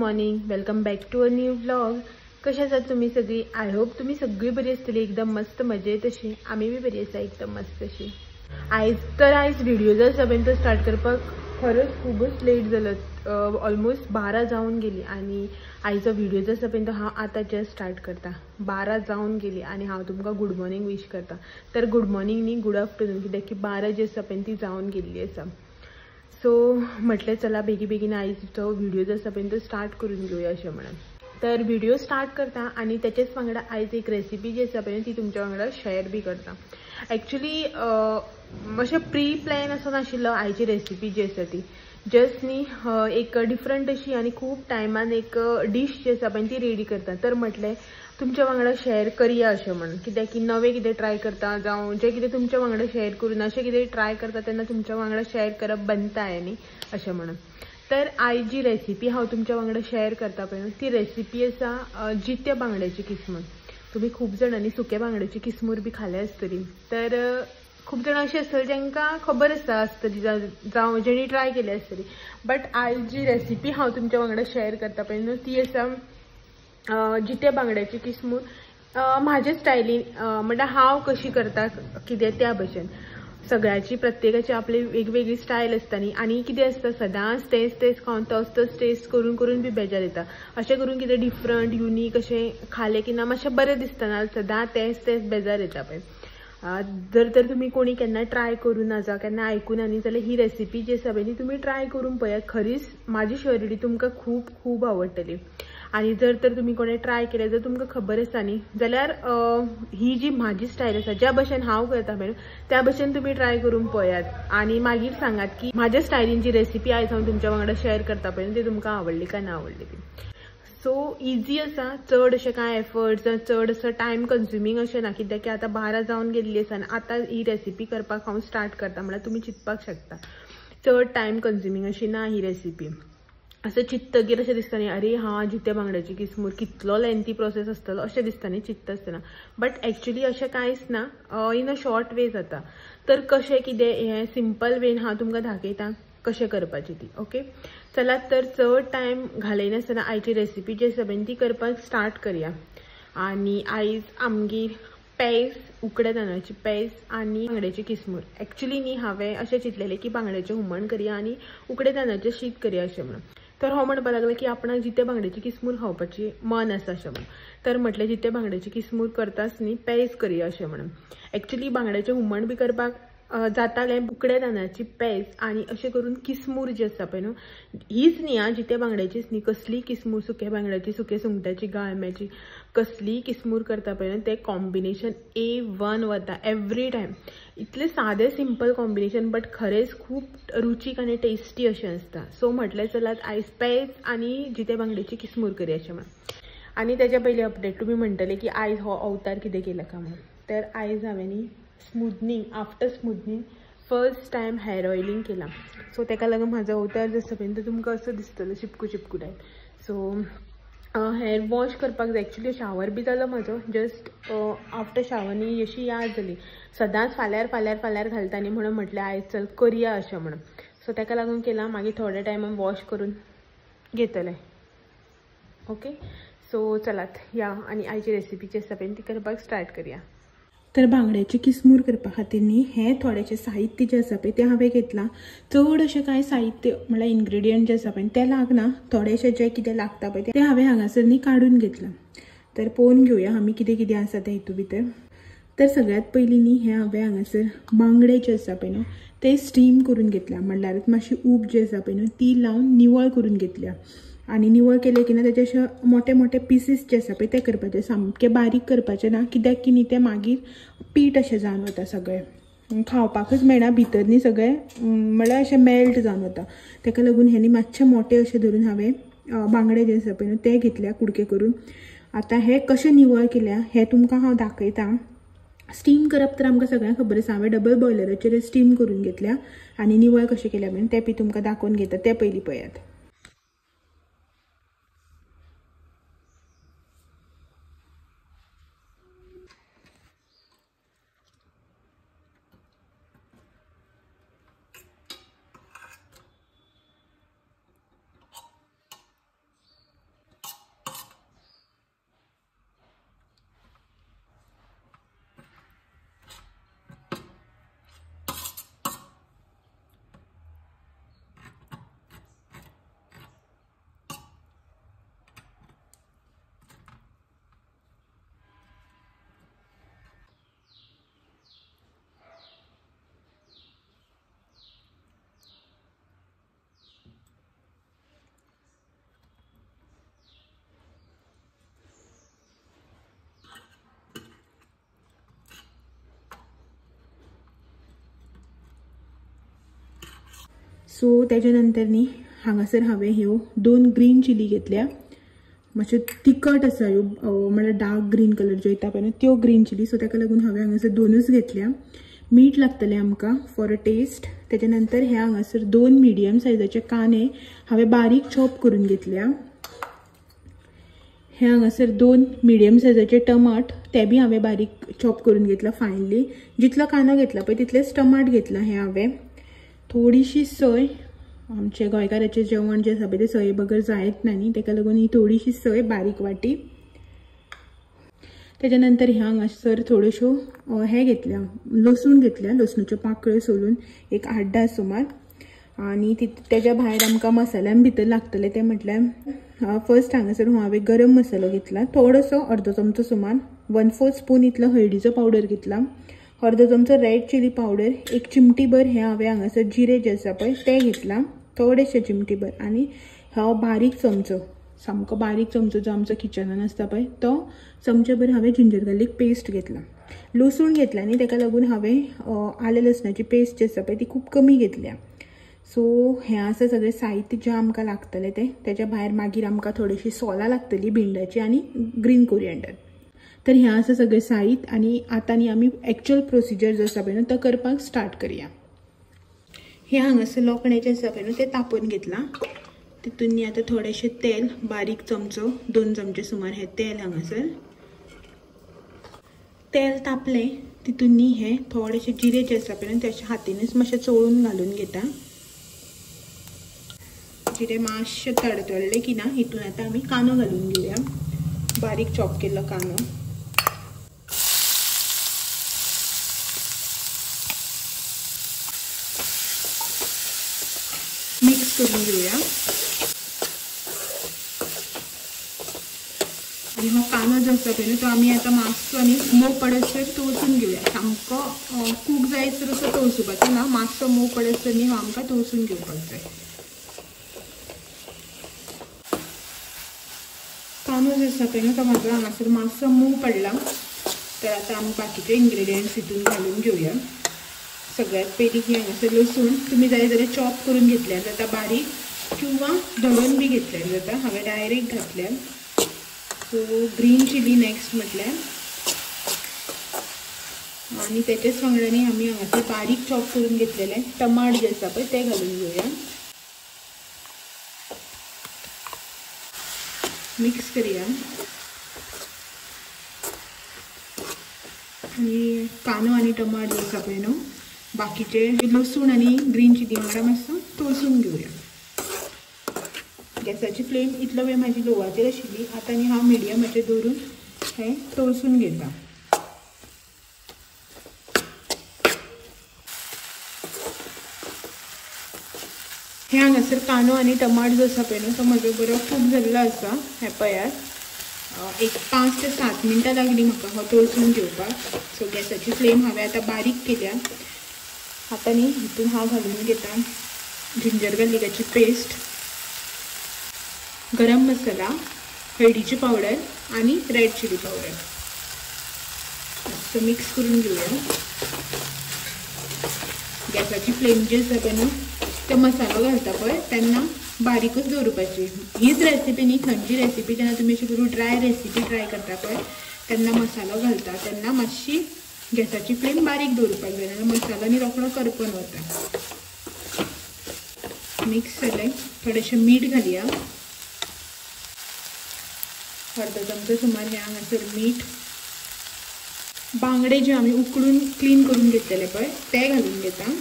Morning, welcome back to a new vlog. कशा आसात तुम्ही सगळी? आय होप तुम्ही सगळी बरी असतली, एकदम मस्त मजेत अशी. आम्ही बी बरी आसा एकदम मस्त अशी. आयज व्हिडिओ जर सगळ्यांत स्टार्ट करपाक खरंच खूपच लेट जालं. ऑलमोस्ट 12 जाऊन गेली आणि आयचो व्हिडिओ जर सगळ्यांत हांव आतां जस्ट स्टार्ट करता. 12 जाऊन गेली आणि हांव तुमकां गुड मॉर्निंग विश करता. तर गुड मॉर्निंग न्ही, गुड आफ्टरनून, कित्याक की 12 जे आसा पळय ती जावन गेल्ली आसा. सो म्हटलें चला बेगीन आयजचो व्हिडिओ जो आसा पळय तो स्टार्ट करून घेवया अशें म्हणून. तर व्हिडिओ स्टार्ट करता आणि त्याच्याच वांगडा आयज एक रेसिपी जी आसा पळय ती तुमच्या वांगडा शेअर बी करता. ॲक्च्युली अशें प्री प्लॅन असो नाशिल्लो आयची रेसिपी जी आसा ती. जस्ट न्ही एक डिफरंट अशी आनी खूब टायमान एक डीश जी आसा पळय ती रेडी करता. तर म्हटलें तुमच्या वांगडा शेअर करया अशें म्हणून, कित्याक की नवें कितें ट्राय करता जावं जें कितें तुमच्या वांगडा शेअर करून अशें कितें ट्राय करता तेन्ना तुमच्या वांगडा शेअर करप बनता न्ही अशें म्हणून. तर आयज जी रेसिपी हांव तुमच्या वांगडा शेअर करता पळय ती रेसिपी आसा जित्या बांगड्याची किसमूर. तुम्ही खूब जाणांनी सुक्या बांगड्याची किसमूर बी खाल्या आसतली. तर खूब जाणां अशीं आसतली जांकां खबर आसतली जावं जेणी ट्राय केली आसतली. बट आयज जी रेसिपी हांव तुमच्या वांगडा शेअर करता पळय न्हू ती आसा जित्या बांगड्याची किसमूर म्हाज्या स्टायलीन. म्हणटा हांव कशी करता कितें त्या भशेन. सगळ्याची प्रत्येकाची आपली वेगवेगळी स्टायल आसता न्ही. आनी कितें आसता सदांच तेच खावन तोच टेस्ट करून बी बेजार येता. अशें करून कितें डिफरंट युनीक अशें खालें की ना मातशें बरें दिसतना सदां तेच बेजार येता पळय. जर तर तुमी कोणी केन्ना ट्राय करून ना जावं केन्ना आयकुना न्ही जाल्यार ही रेसिपी जी आसा पळय ती तुमी ट्राय करून पळयात. खरीच म्हाजी श्युअरिटी तुमकां खूब आवडटली. आणि जर तर तुम्ही कोणी ट्राय केलें जर तुमकां खबर आसा न्ही जाल्यार ही जी म्हाजी स्टायल आसा ज्या भशेन हांव करता पळय त्या भशेन तुमी ट्राय करून पळयात आणि मागीर सांगात की म्हाज्या स्टायलीन जी रेसिपी आयज हांव तुमच्या वांगडा शेअर करता पळय ती तुमकां आवडली काय ना आवडली ती. सो इजी आसा, चड अशें कांय एफर्ट्स चड असो टायम कन्ज्युमींग अशें ना, कित्याक की आतां 12 जावन गेल्ली आसा आनी आतां ही रेसिपी करपाक हांव स्टार्ट करता म्हळ्यार तुमी चिंतपाक शकता. चड टायम कन्ज्युमींग अशी ना ही रेसिपी. असं चित्तगीर अशें दिसता न्ही अरे हां जित्या बांगड्याची किसमूर कितलो लेंथी प्रोसेस आसतलो अशें दिसता न्ही चित्त आसतना. बट एक्चुअली अशें कांयच ना, इन अ शॉर्ट वे जाता. तर कशें कितें हें सिंपल वेन हांव तुमकां दाखयतां कशें करपाची ती. ओके चलात तर चड टायम घालयनासतना आयची रेसिपी जी आसा पळय ती करपाक स्टार्ट करया. आनी आयज आमगेर पेज, उकड्या तांदळाची पेज आनी बांगड्याची किसमूर. एक्चुअली न्ही हांवें अशें चिंतलेलें की बांगड्याचें हुमण करया आनी उकड्या तांदळाचें शीत करया अशें म्हणून. तर हांव म्हणपाक लागलें की आपणाक जित्या बांगड्याची किसमूर खावपाची मन आसा अशें म्हणून. तर म्हटलें जित्या बांगड्याची किसमूर करताच न्ही पेज करया अशें म्हणून. एक्चुअली बांगड्याचें हुमण बी करपाक जातालें उकड्या तांदळाची पेज आनी अशें करून किसमूर जी आसा पळय न्हू हीच न्ही आं जित्या बांगड्याचीच न्ही, कसली किसमूर सुक्या बांगड्याची, सुक्या सुंगटाची, गाळम्याची कसली किसमूर करता पळय न्हू तें कॉम्बिनेशन A1 वता एवरी टायम. इतलें सादें सिंपल कॉम्बिनेशन बट खरेंच खूब रुचीक आनी टेस्टी अशें आसता. सो म्हटलें चलात आयज पेज आनी जित्या बांगड्याची किसमूर करया अशें म्हणून. आनी तेच्या पयलीं अपडेट तुमी म्हणटले की आयज हो अवतार कितें केला काय म्हणून. तर आयज हांवें न्ही smoothening after smoothening first time hair oiling केलां. सो तेका लागून म्हाजो अवतार जो आसा पळय तो तुमकां असो दिसतलो चिपकू टायप. सो हेअर वॉश करपाक जाय. एक्चुअली शावर बी जालो म्हाजो. जस्ट आफ्टर शावर न्ही अशी याद जाली सदांच फाल्यार घालता न्ही म्हणून म्हटलें आयज चल करया अशें म्हणून. सो तेका लागून केलां. मागीर थोड्या टायमान वॉश करून घेतलें. ओके सो चलात या आनी आयची रेसिपी जी आसा पळय ती करपाक स्टार्ट करया. तर बांगड्याची किसमूर करपा खातीर न्ही हें थोडेंशें साहित्य जें आसा पळय तें हांवें घेतलां. चड अशें कांय साहित्य म्हळ्यार इन्ग्रेडियंट जें आसा पळय तें लागना. थोडेंशें जें कितें लागता पळय तें हांवें हांगासर न्ही काडून घेतलां. तर पळोवन घेवया आमी कितें आसा तें हितून भितर. तर सगळ्यात पयलीं न्ही हें हांवें हांगासर बांगडे जे आसा पळय न्हू ते स्टीम करून घेतल्या. म्हणल्यार मातशी उब जी आसा पळय न्हू ती लावन निवळ करून घेतल्या. आनी निवळ केले की ना तेचे अशे मोठे पीसीस जे आसा पळय ते करपाचे. सामके बारीक करपाचे ना, कित्याक की न्ही ते मागीर पीठ अशें जावन वता सगळें. खावपाकूच मेळना भितर न्ही सगळें म्हळ्यार अशें मेल्ट जावन वता. तेका लागून हे न्ही मातशे मोठे अशे धरून हांवें बांगडे जे आसा पळय न्हू ते घेतल्या कुडके करून. आतां हे कशें निवळ केल्या हें तुमकां हांव दाखयतां. स्टीम करप तर आमकां सगळ्यांक खबर आसा. हांवें डबल बॉयलराचेर स्टीम करून घेतल्या आनी निवळ कशें केल्या बीन तें बी तुमकां दाखोवन घेता. ते पयलीं पळयात. सो त्याच्या नंतर न्ही हांगासर हांवें ह्यो 2 ग्रीन चिली घेतल्या, मातशे तिखट आसा ह्यो, म्हळ्यार डार्क ग्रीन कलर ज्यो येता पळय त्यो ग्रीन चिली, सो ताका लागून हांवें हांगासर 2च घेतल्या. मीठ लागतलें आमकां फॉर अ टेस्ट. त्याच्या नंतर हे हांगासर 2 मिडियम सायजाचे कांदे हांवें बारीक चॉप करून घेतल्या. हे हांगासर 2 मिडियम सायजाचे टमाट ते बी हांवें बारीक चॉप करून घेतला फायनली. जितलो कांदो घेतला पळय तितलेच टमाट घेतला हे हांवें. थोडीशी सय, आमचे गोंयकाराचें जेवण जें आसा पळय तें सये बगर जायत ना न्ही, ताका लागून ही थोडीशी सय बारीक वाटी. त्याच्या नंतर ह्या हांगासर थोड्योश्यो हे घेतल्या, लसूण घेतल्या, लसणाच्यो पाकळ्यो सोलून एक 8-10 सुमार. आणि त्याच्या भायर आमकां मसाल्यान भितर लागतले ते म्हटल्यार फर्स्ट हांगासर हांवें गरम मसालो घेतला, थोडोसो अर्दो चमचो सुमार. 1/4 स्पून इतलो हळदीचो पावडर घेतला, अर्दो चमचो रेड चिली पावडर, 1 चिमटीभर हे हांवें हांगासर जिरे जे आसा पळय ते घेतला, थोडेशे चिमटीभर. आणि हो बारीक चमचो, सामको बारीक चमचो जो आमचो किचनान आसता पळय तो चमचेभर हांवें जिंजर गार्लीक पेस्ट घेतला. लसूण घेतला न्ही ताका लागून हांवें आले लसणाची पेस्ट जी आसा पळय ती खूब कमी घेतल्या. सो हें आसा सगळें साहित्य जें आमकां लागतलें तें. तेच्या भायर मागीर आमकां थोडीशी सोलां लागतलीं भिंडाची आनी ग्रीन कोरिएंडर. तर हें आसा सगळें साहित्य. आनी आतां न्ही आमी एक्चुअल प्रोसिजर जो आसा पळय न्हू तो करपाक स्टार्ट करया. हें हांगासर लोकणें जें आसा पळय न्हू तें तापोवन घेतलां. तितून न्ही आतां थोडेशें तेल, बारीक चमचो 2 चमचे सुमार हें तेल हांगासर. तेल तापलें तितून न्ही हे थोडेशे जिरे जे आसा पळय न्हू ते हातीनच मातशें चोळून घालून घेता. जिरे मातशे तडतडले की ना हितून आतां आमी कांदो घालून घेवया, बारीक चॉप केल्लो कांदो. मिक्स करून घेवया. आणि हो कांदो जो आसा पळय न्हू तो आमी आतां मातसो न्ही मोव पडसर तळसून घेवया. सामको कूक जायसर असो तळसुपाचो ना, मातसो मोव पडसर न्ही हो आमकां तळसून घेवपाक जाय. कांदो जो आसा पळय न्हू तो म्हाजो हांगासर मातसो मोव पडला. तर आतां आमी बाकीचे इन्ग्रेडियंट्स हितून घालून घेवया. सगळ्यात पयलीं ही हांगासर लसूण तुमी जाय जाल्यार चॉप करून घेतल्यार जाता बारीक, किंवा दळून बी घेतल्यार जाता. हांवें डायरेक्ट घातल्या. सो ग्रीन चिली नेक्स्ट म्हटल्यार, आनी तेच्याच वांगडानी आमी हांगासर बारीक चॉप करून घेतलेले टमाट जे आसा पळय ते घालून घेवया. मिक्स करूया. आणि कांदो आनी टमाट जो आसा पळय न्हू बाकीचे लसूण आनी ग्रीन चिली वांगडा मातसो तळसून घेवया. गॅसाची फ्लेम इतलो वेळ म्हाजी लोवाचेर आशिल्ली. आतां न्ही हांव मिडियमाचेर दवरून हें तळसून घेता. हे हांगासर कांदो आनी टमाट जो आसा पळय न्हू तो म्हजो बरो कूक जाल्लो आसा. हे पळयात, एक 5 ते 7 मिनटां लागली म्हाका हो तळसून घेवपाक. सो गॅसाची फ्लेम हांवें आतां बारीक केल्या. आतां न्ही हितून हांव घालून घेता जिंजर गार्लिकाची पेस्ट, गरम मसाला, हळदीची पावडर आनी red chili powder. So mix करून घेवया. गॅसाची फ्लेम जी आसा पळय न्हू तो मसालो घालता पळय तेन्ना बारीकच दवरपाची. हीच रेसिपी न्ही खंयची रेसिपी जेन्ना तुमी अशी करून ड्राय रेसिपी ट्राय करता पळय तेन्ना मसालो घालता तेन्ना मातशी गॅसाची फ्लेम बारीक दवरपाक जाय, नाल्यार मसालो न्ही रोखडो करपून वता. मिक्स जालें. थोडेशें मीठ घालया, अर्दो चमचो सुमार हे हांगासर मीठ. बांगडे जे आमी उकडून क्लीन करून घेतलेले पळय ते घालून घेता.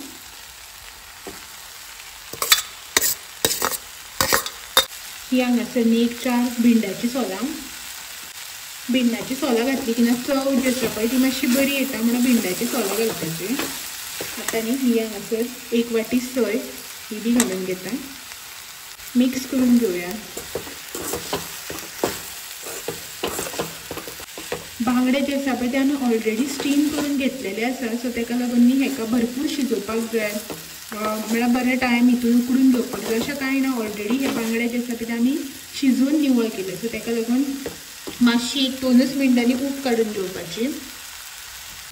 ही हांगासर न्ही एक 4 भिंडाची सोलां. भिंडाची सोलां घातली की ना चव जी आसा पळय ती मातशी बरी येता म्हणून भिंडाची सोलां घालपाची. आतां न्ही ही हांगासर 1 वाटी सय ही बी घालून घेता. मिक्स करून घेवया. बांगडे जे आसा पळय ते आमी ऑलरेडी स्टीम करून घेतलेले आसा. सो ताका लागून न्ही हेका भरपूर शिजोवपाक जाय, म्हळ्यार बरे टायम हितून उकडून घेवपाक जाय अशें कांय ना. ऑलरेडी हे बांगडे जे आसा ते आमी शिजोवन निवळ केले. सो ताका लागून मातशी 1-2 मिनटांनी उब काडून घेवपाची.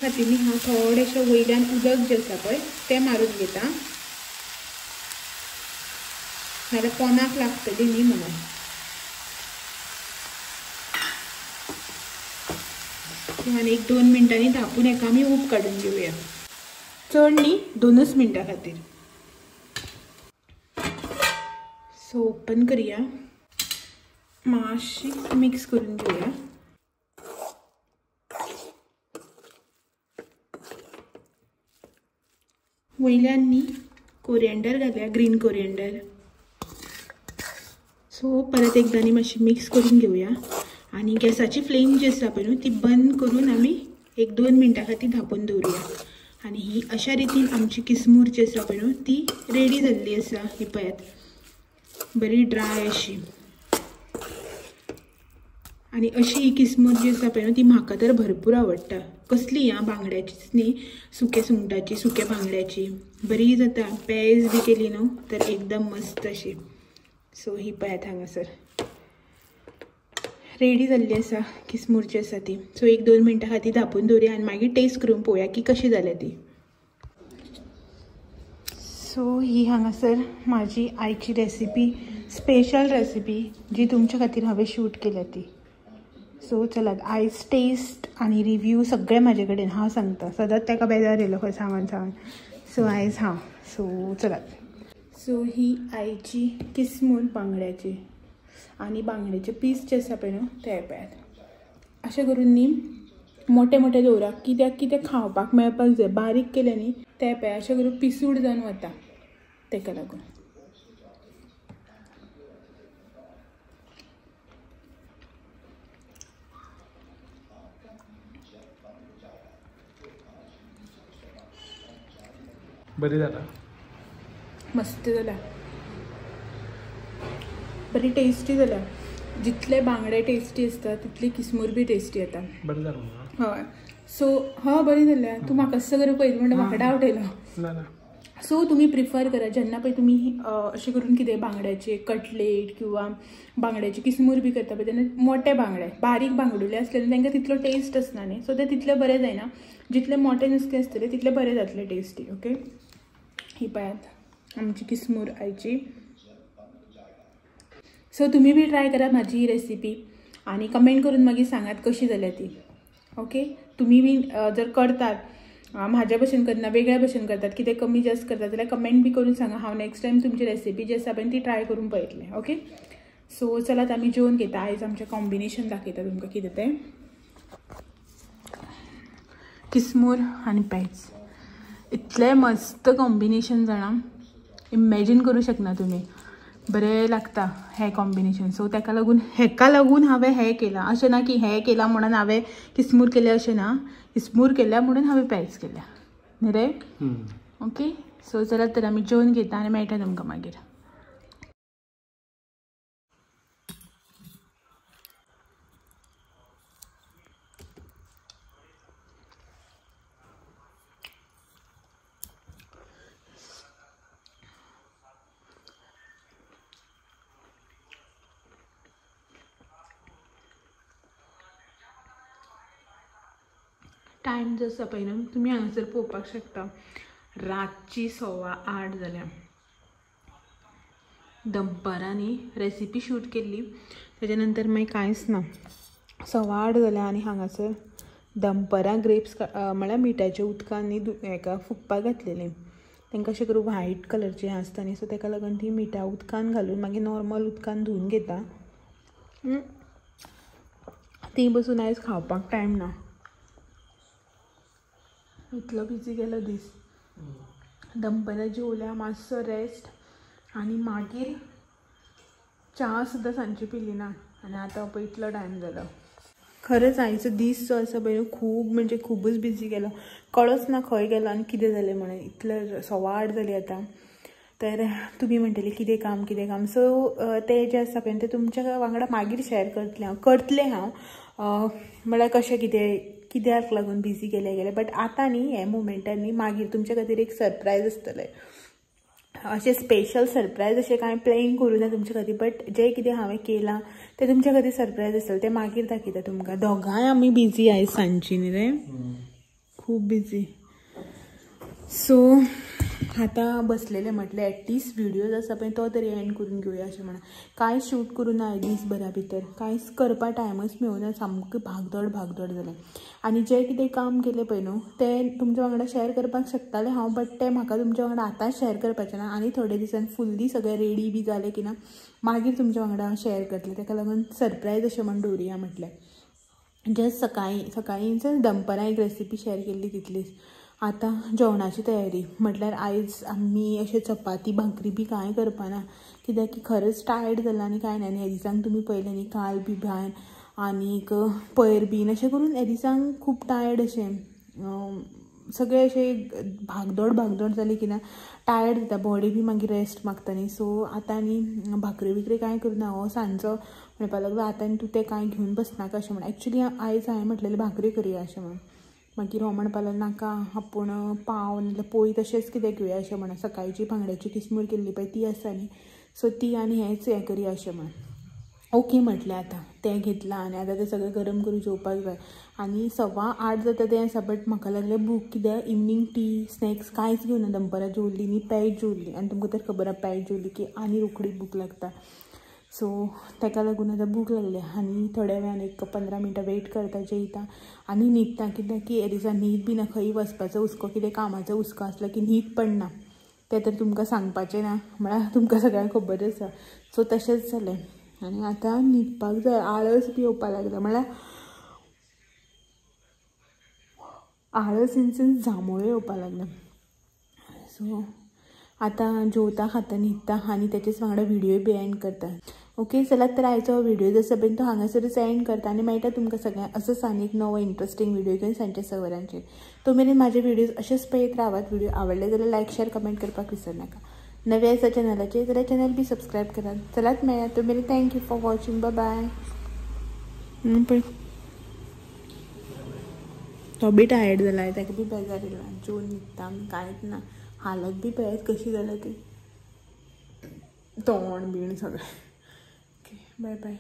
खातीर न्ही हांव थोडेशें वयल्यान उदक जें आसा पळय तें मारून घेता. नाल्यार पोनाक लागतली न्ही म्हणून. आनी 1-2 मिनटांनी धापून हेका आमी ऊब काडून घेवया. चड न्ही 2च मिनटां खातीर. सो ओपन करूया, मातशी मिक्स करून घेवया. वयल्यान न्ही कोरिएंडर घालया, ग्रीन कोरिएंडर. सो परत एकदा न्ही मातशी मिक्स करून घेवया आणि गॅसाची फ्लेम जी आसा पळय न्हू ती बंद करून आमी 1-2 मिनटां खातीर धापून दवरुया. आणि ही अशा रितीन आमची किसमूर जी आसा पळय न्हू ती रेडी जाल्ली आसा. ही पळयात, बरी ड्राय अशी. आणि अशी ही किसमूर जी आसा पळय न्हू ती म्हाका तर भरपूर आवडटा. कसली बांगड्याचीच न्ही, सुके सुंगटाची, सुके बांगड्याची बरी जाता. पेज बी केली न्हू तर एकदम मस्त अशी. सो ही पळयात हांगासर रेडी जाल्ली आसा किसमूर जी आसा ती. सो 1-2 मिनटां खातीर धापून दवरुया आनी मागीर टेस्ट करून पळोवया की कशी जाल्या ती. सो ही हांगासर म्हाजी आईची रेसिपी, स्पेशल रेसिपी जी तुमच्या खातीर हांवें शूट केल्या ती. सो चलात, आयज टेस्ट आनी रिव्यू सगळे म्हाजे कडेन हांव सांगता. सदांच ताका बेजार येयलो खंय सांगून. सो आयज हांव. सो चलात. सो ही आईची किसमूर बांगड्याची आणि बांगड्याचे पीस जे आसा पळय न्हू ते पळयात. अशें करून न्ही मोठे मोठे दवरा, कित्याक की ते खावपाक मेळपाक जाय. बारीक केले न्ही ते पळय अशें करून पिसूड जावन वता, तेका लागून. बरी जाला, मस्त जाला, बरी टेस्टी जाला. जितले बांगडे टेस्टी असता तितली किसमूर बी टेस्टी येता. बरी जाला. हय. सो बरी जाल्या. तूं म्हाका असं करून पळयलें म्हणटा म्हाका डावट येयलो. सो तुमी प्रिफर करा जेन्ना पळय तुमी अशें करून कितें बांगड्याचे कटलेट किंवा बांगड्याची किसमूर बी करता पळय तेन्ना मोठे बांगडे, बारीक बांगडुले आसले तांकां तितलो टेस्ट आसना न्ही. सो ते तितले बरें जायना. जितले मोठे नुस्तें आसतले तितले बरें जातले टेस्टी. ओके. ही पळयात आमची किसमूर आयची. सो तुम्ही बी ट्राय करा म्हाजी ही रेसिपी आणि कमेंट करून मागीर सांगात कशी जाल्या ती. ओके. तुम्ही बी जर करतात म्हाज्या भशेन करना, वेगळ्या भशेन करतात, कितें कमी जास्त करतात जाल्यार कमेंट बी करून सांगा. हांव नेक्स्ट टायम तुमची रेसिपी जी आसा पळय ती ट्राय करून पळयतलें. ओके. सो चलात आमी जेवण घेता. आयज आमचें कॉम्बिनेशन दाखयता तुमकां कितें तें. किसमूर आनी पेज इतलें मस्त कॉम्बिनेशन जाणा, इमॅजिन करूं शकना तुमी. बरें लागता हें कॉम्बिनेशन. सो हेका लागून हांवें हें केलां. अशें ना की हें केलां म्हणून हांवें किसमूर केलें अशें ना. किसमूर केल्या म्हणून हांवें पेज केल्या न्ही रे. ओके. सो चलात तर आमी जेवण घेता आनी मेळटा तुमकां मागीर. टायम जो आसा पळय न्हू तुमी हांगासर पळोवपाक शकता. रातची 8:15 जाल्या. दनपारांनी रेसिपी शूट केल्ली तेच्या नंतर मागीर कांयच ना. 8:15 जाल्या आनी हांगासर दनपारां ग्रेप्स म्हळ्यार मिठाच्या उदकान न्ही हेका फुगपाक घातलेलें. तांकां अशें करून व्हायट कलरचें आसता न्ही. सो ताका लागून ती मिठा उदकान घालून मागीर नॉर्मल उदकान धुवन घेता. ती बसून आयज खावपाक टायम ना. इतलो बिजी गेलो दीस. दनपारां जेवल्या, मातसो रेस्ट आनी मागीर च्या सुद्दां सांजची पिली ना आनी आतां पळय इतलो टायम जालो. खरेंच आयचो दीस जो आसा पळय खूब म्हणजे खूबच बिजी गेलो. कळच ना खंय गेलो आनी कितें जालें म्हणून. इतले 8:15 जाली आतां. तर तुमी म्हणटली कितें काम. सो ते जे आसा पळय ते तुमच्या वांगडा मागीर शेअर करतलें हांव. म्हळ्यार कशें कित्याक लागून बिजी गेले. बट आतां न्ही हे मुमेंटान न्ही मागीर तुमच्या खातीर एक सरप्रायज आसतलें. अशें स्पेशल सरप्रायज अशें कांय प्लॅन करूं ना तुमच्या खातीर. बट जें कितें हांवें केलां तें तुमच्या खातीर सरप्रायज आसतलें. तें मागीर दाखयता तुमकां. दोगांय आमी बिजी आयज सांजची न्ही रे, खूब बिजी. सो आता बसलेले म्हटलं ॲटलिस्ट व्हिडिओज आसा पळय तो तरी एंड करून घेवया अशें म्हणा. कांय शूट करून ना दीस भरा भितर कांयच करपा टायमच मेळूना. सामकें भागदौड जालें. आनी जें कितें काम केलें पळय न्हू तें तुमच्या वांगडा शेअर करपाक शकतालें हांव, बट तें म्हाका तुमच्या वांगडा आतांच शेअर करपाचें ना. आनी थोडे दिसान फुल्ली सगळें रेडी बी जालें की ना मागीर तुमच्या वांगडा हांव शेअर करतलें. ताका लागून सरप्रायज अशें म्हण दवरुया म्हटलें. जस्ट सकाळींच दनपारां एक रेसिपी शेअर केल्ली तितलीच. आतां जेवणाची तयारी म्हटल्यार आयज आमी अशें चपाती भाकरी बी कांय करपाना, कित्याक की खरेंच टायर्ड जाला आनी कांय ना. आनी ह्या दिसांक तुमी पळयलें न्ही काल बी भायर आनीक पयर बीन अशें करून ह्या दिसांक खूब टायर्ड अशें सगळें अशें भागदौड जाली की ना टायर्ड जाता, बॉडी बी मागीर रेस्ट मागता न्ही. सो आतां न्ही भाकरी बिकरी कांय करना. हो सांजचो म्हणपाक लागलो आतां तूं तें कांय घेवन बसनाका अशें म्हण. एक्चुली आयज हांवें म्हटलेलें भाकरी करया अशें म्हण. मागीर हो म्हणपाक लागलो नाका आपूण पाव नाजाल्यार पोळी तशेंच कितें घेवया अशें म्हण. सकाळची बांगड्याची किसमूर केल्ली पळय ती आसा न्ही, सो ती आनी हेंच हें करया अशें म्हण. ओके म्हटलें. आतां तें घेतलां आनी आतां तें सगळें गरम करून जेवपाक जाय. आनी 7:15 जाता तें आसा, बट म्हाका लागलें भूक. कित्याक इवनींग टी स्नॅक्स कांयच घेवना. दनपारां जेवल्ली न्ही पेज जेवल्ली आनी तुमकां तर खबर आसा पेज जेवली की आनी रोखडी भूक लागता. सो ताका लागून आतां भूक लागली आनी थोड्या वेळान एक 15 मिनटां वेट करता, जेयता आनी न्हिदता. कित्याक की ह्या दिसा न्हीद बी ना. खंय वचपाचो हुस्को कितें कामाचो हुस्को आसलो की न्हीद पडना. तें तर तुमकां सांगपाचें ना, म्हळ्यार तुमकां सगळ्यांक खबर आसा. सो तशेंच जालें आनी आतां न्हिदपाक जाय. आळस बी येवपाक लागला, म्हळ्यार आळस इन सेन्स जांभळ्यो येवपाक लागला. सो आतां जेवता खाता न्हिदता आनी तेचेच वांगडा व्हिडिओ बी एंड करता. ओके चलात तर आयचो व्हिडिओ जसो बीन तो हांगासरच एंड करता आनी मेळटा तुमकां सगळ्यांक असोच आनी एक नवो इंट्रस्टींग व्हिडिओ घेवन सांजचे 6 वरांचेर. तो मेरेन म्हाजे व्हिडिओज अशेंच पळयत रावात. व्हिडिओ आवडले जाल्यार लायक शेअर कमेंट करपाक विसरनाका. नवे आसा चॅनलाचेर जाल्यार चॅनल बी सबस्क्रायब करात. चलात मेळया. तो मेरेन थँक्यू फॉर वॉचिंग. बाय. पळय तो बी टायर्ड जाला, ताका बी बेजार येयला. जेवन न्हिदता आमी कांयच ना. हालत बी पळयात कशी जाल्या ती, तोंड बीण सगळें. Okay bye bye.